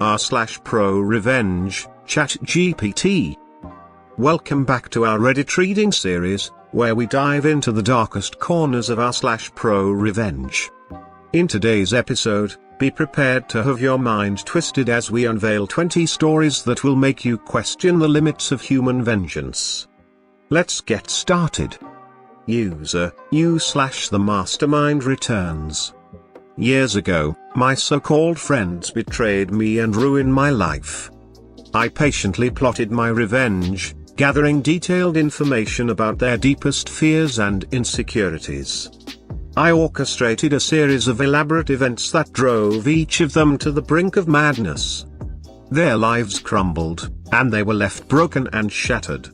r/ProRevenge, ChatGPT. Welcome back to our Reddit reading series, where we dive into the darkest corners of r/ProRevenge. In today's episode, be prepared to have your mind twisted as we unveil 20 stories that will make you question the limits of human vengeance. Let's get started. User, u/the mastermind returns. Years ago, my so-called friends betrayed me and ruined my life. I patiently plotted my revenge, gathering detailed information about their deepest fears and insecurities. I orchestrated a series of elaborate events that drove each of them to the brink of madness. Their lives crumbled, and they were left broken and shattered.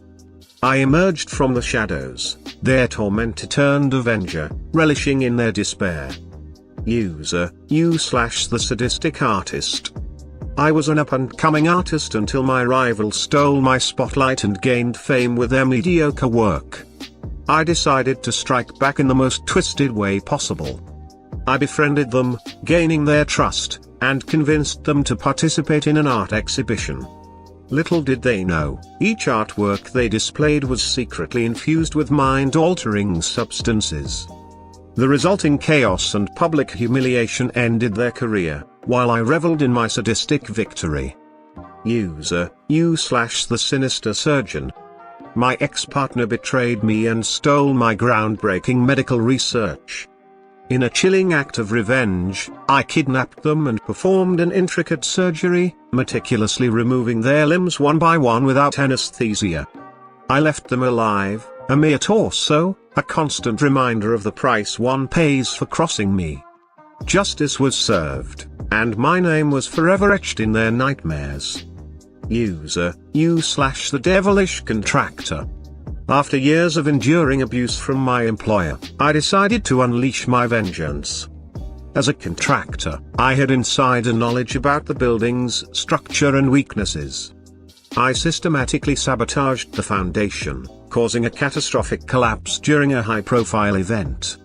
I emerged from the shadows, their tormentor turned avenger, relishing in their despair. User, u/the sadistic artist. I was an up-and-coming artist until my rivals stole my spotlight and gained fame with their mediocre work. I decided to strike back in the most twisted way possible. I befriended them, gaining their trust, and convinced them to participate in an art exhibition. Little did they know, each artwork they displayed was secretly infused with mind-altering substances. The resulting chaos and public humiliation ended their career, while I reveled in my sadistic victory. User, u/the sinister surgeon. My ex-partner betrayed me and stole my groundbreaking medical research. In a chilling act of revenge, I kidnapped them and performed an intricate surgery, meticulously removing their limbs one by one without anesthesia. I left them alive, a mere torso, a constant reminder of the price one pays for crossing me. Justice was served, and my name was forever etched in their nightmares. User, u/the devilish contractor. After years of enduring abuse from my employer, I decided to unleash my vengeance. As a contractor, I had insider knowledge about the building's structure and weaknesses. I systematically sabotaged the foundation, causing a catastrophic collapse during a high-profile event.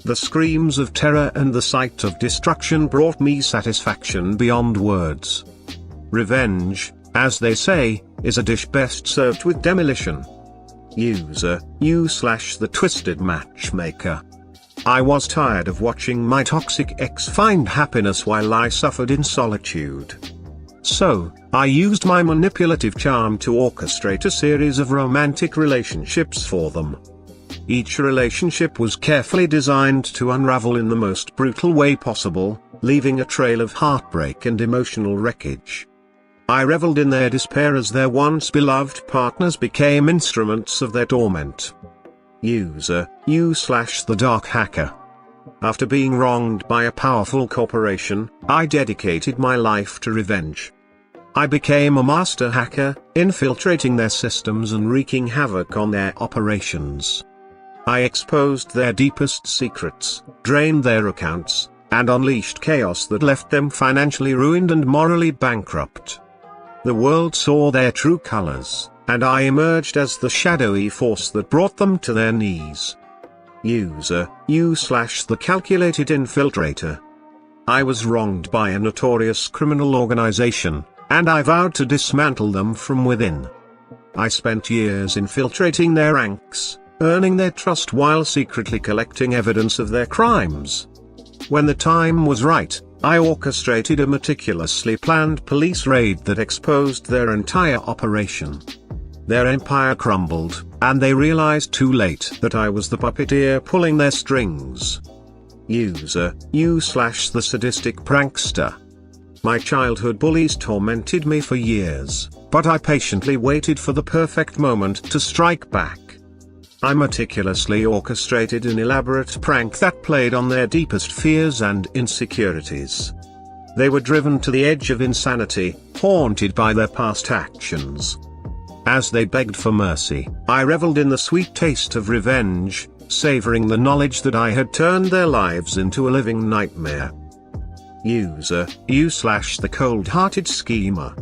The screams of terror and the sight of destruction brought me satisfaction beyond words. Revenge, as they say, is a dish best served with demolition. User, u/the twisted matchmaker. I was tired of watching my toxic ex find happiness while I suffered in solitude. So, I used my manipulative charm to orchestrate a series of romantic relationships for them. Each relationship was carefully designed to unravel in the most brutal way possible, leaving a trail of heartbreak and emotional wreckage. I reveled in their despair as their once beloved partners became instruments of their torment. User, u/the dark hacker. After being wronged by a powerful corporation, I dedicated my life to revenge. I became a master hacker, infiltrating their systems and wreaking havoc on their operations. I exposed their deepest secrets, drained their accounts, and unleashed chaos that left them financially ruined and morally bankrupt. The world saw their true colors, and I emerged as the shadowy force that brought them to their knees. User, u/the calculated infiltrator. I was wronged by a notorious criminal organization, and I vowed to dismantle them from within. I spent years infiltrating their ranks, earning their trust while secretly collecting evidence of their crimes. When the time was right, I orchestrated a meticulously planned police raid that exposed their entire operation. Their empire crumbled, and they realized too late that I was the puppeteer pulling their strings. User, u/the sadistic prankster. My childhood bullies tormented me for years, but I patiently waited for the perfect moment to strike back. I meticulously orchestrated an elaborate prank that played on their deepest fears and insecurities. They were driven to the edge of insanity, haunted by their past actions. As they begged for mercy, I reveled in the sweet taste of revenge, savoring the knowledge that I had turned their lives into a living nightmare. User, u/the cold-hearted schemer.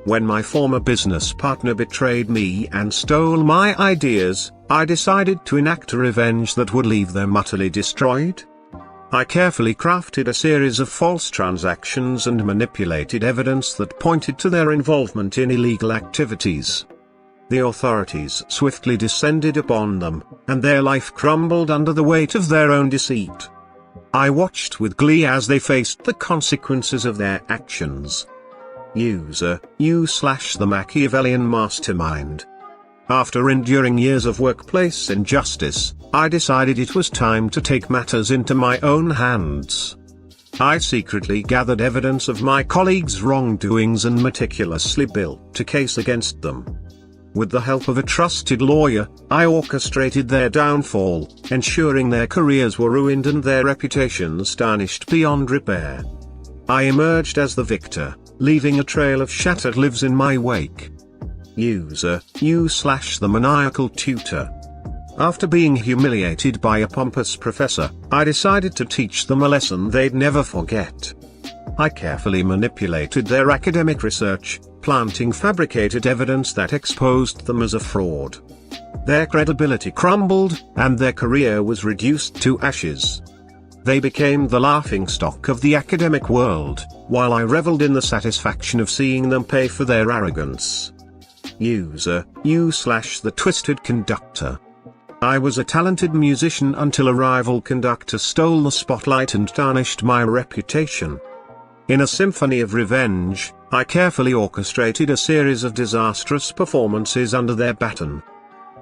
When my former business partner betrayed me and stole my ideas, I decided to enact a revenge that would leave them utterly destroyed. I carefully crafted a series of false transactions and manipulated evidence that pointed to their involvement in illegal activities. The authorities swiftly descended upon them, and their life crumbled under the weight of their own deceit. I watched with glee as they faced the consequences of their actions. User, the Machiavellian mastermind. After enduring years of workplace injustice, I decided it was time to take matters into my own hands. I secretly gathered evidence of my colleagues' wrongdoings and meticulously built a case against them. With the help of a trusted lawyer, I orchestrated their downfall, ensuring their careers were ruined and their reputations tarnished beyond repair. I emerged as the victor, leaving a trail of shattered lives in my wake. User, the maniacal tutor. After being humiliated by a pompous professor, I decided to teach them a lesson they'd never forget. I carefully manipulated their academic research, planting fabricated evidence that exposed them as a fraud. Their credibility crumbled, and their career was reduced to ashes. They became the laughingstock of the academic world, while I reveled in the satisfaction of seeing them pay for their arrogance. User, the twisted conductor. I was a talented musician until a rival conductor stole the spotlight and tarnished my reputation. In a symphony of revenge, I carefully orchestrated a series of disastrous performances under their baton.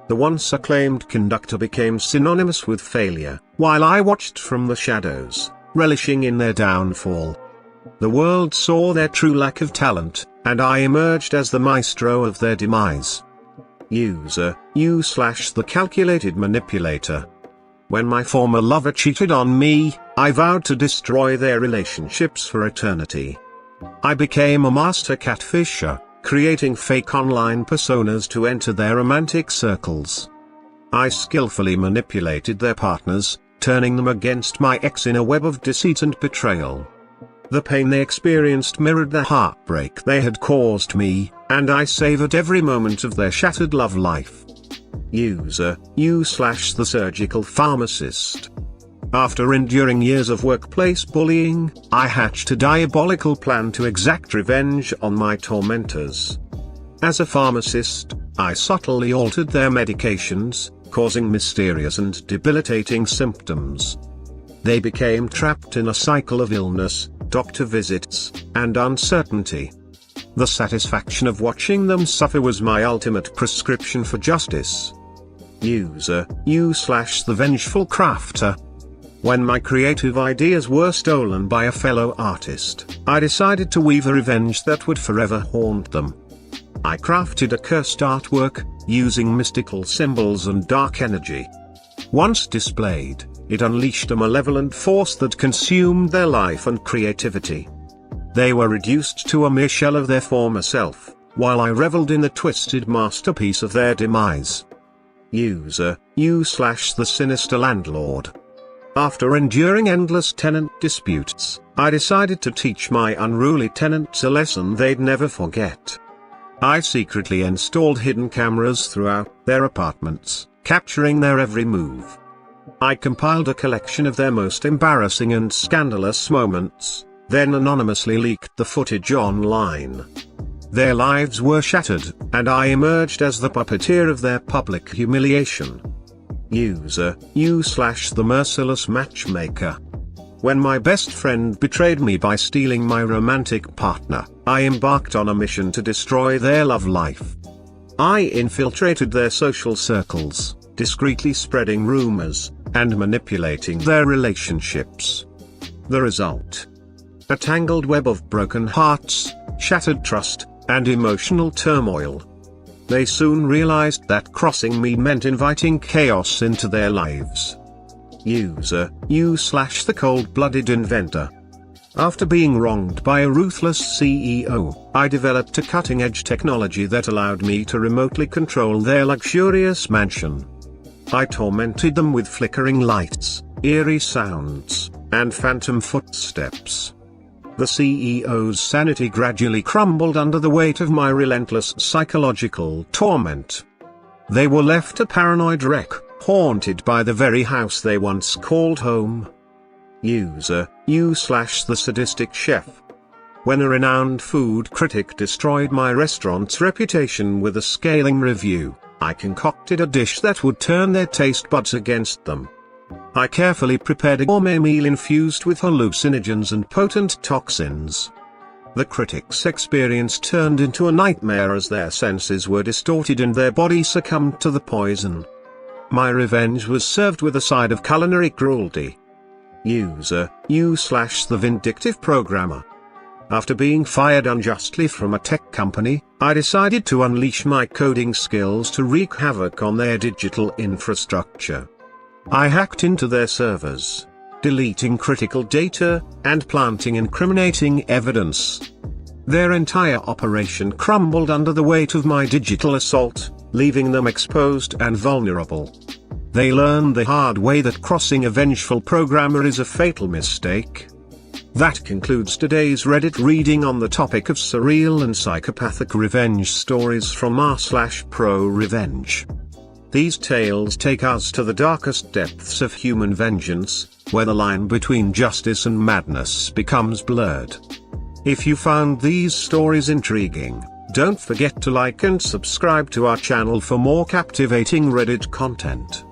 The once acclaimed conductor became synonymous with failure, while I watched from the shadows, relishing in their downfall. The world saw their true lack of talent, and I emerged as the maestro of their demise. User, the calculated manipulator. When my former lover cheated on me, I vowed to destroy their relationships for eternity. I became a master catfisher, creating fake online personas to enter their romantic circles. I skillfully manipulated their partners, turning them against my ex in a web of deceit and betrayal. The pain they experienced mirrored the heartbreak they had caused me, and I savored every moment of their shattered love life. User, the surgical pharmacist. After enduring years of workplace bullying, I hatched a diabolical plan to exact revenge on my tormentors. As a pharmacist, I subtly altered their medications, causing mysterious and debilitating symptoms. They became trapped in a cycle of illness, doctor visits, and uncertainty. The satisfaction of watching them suffer was my ultimate prescription for justice. User, the vengeful crafter. When my creative ideas were stolen by a fellow artist, I decided to weave a revenge that would forever haunt them. I crafted a cursed artwork, using mystical symbols and dark energy. Once displayed, it unleashed a malevolent force that consumed their life and creativity. They were reduced to a mere shell of their former self, while I reveled in the twisted masterpiece of their demise. User, the sinister landlord. After enduring endless tenant disputes, I decided to teach my unruly tenants a lesson they'd never forget. I secretly installed hidden cameras throughout their apartments, capturing their every move. I compiled a collection of their most embarrassing and scandalous moments, then anonymously leaked the footage online. Their lives were shattered, and I emerged as the puppeteer of their public humiliation. User, the merciless matchmaker. When my best friend betrayed me by stealing my romantic partner, I embarked on a mission to destroy their love life. I infiltrated their social circles, discreetly spreading rumors, and manipulating their relationships. The result? A tangled web of broken hearts, shattered trust, and emotional turmoil. They soon realized that crossing me meant inviting chaos into their lives. User, the cold-blooded inventor. After being wronged by a ruthless CEO, I developed a cutting-edge technology that allowed me to remotely control their luxurious mansion. I tormented them with flickering lights, eerie sounds, and phantom footsteps. The CEO's sanity gradually crumbled under the weight of my relentless psychological torment. They were left a paranoid wreck, haunted by the very house they once called home. User, you/the sadistic chef. When a renowned food critic destroyed my restaurant's reputation with a scathing review, I concocted a dish that would turn their taste buds against them. I carefully prepared a gourmet meal infused with hallucinogens and potent toxins. The critic's experience turned into a nightmare as their senses were distorted and their body succumbed to the poison. My revenge was served with a side of culinary cruelty. User, you/the vindictive programmer. After being fired unjustly from a tech company, I decided to unleash my coding skills to wreak havoc on their digital infrastructure. I hacked into their servers, deleting critical data, and planting incriminating evidence. Their entire operation crumbled under the weight of my digital assault, leaving them exposed and vulnerable. They learned the hard way that crossing a vengeful programmer is a fatal mistake. That concludes today's Reddit reading on the topic of surreal and psychopathic revenge stories from r/ProRevenge. These tales take us to the darkest depths of human vengeance, where the line between justice and madness becomes blurred. If you found these stories intriguing, don't forget to like and subscribe to our channel for more captivating Reddit content.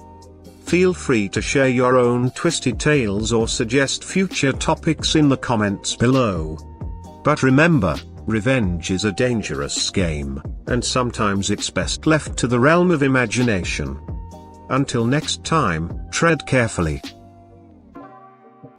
Feel free to share your own twisted tales or suggest future topics in the comments below. But remember, revenge is a dangerous game, and sometimes it's best left to the realm of imagination. Until next time, tread carefully.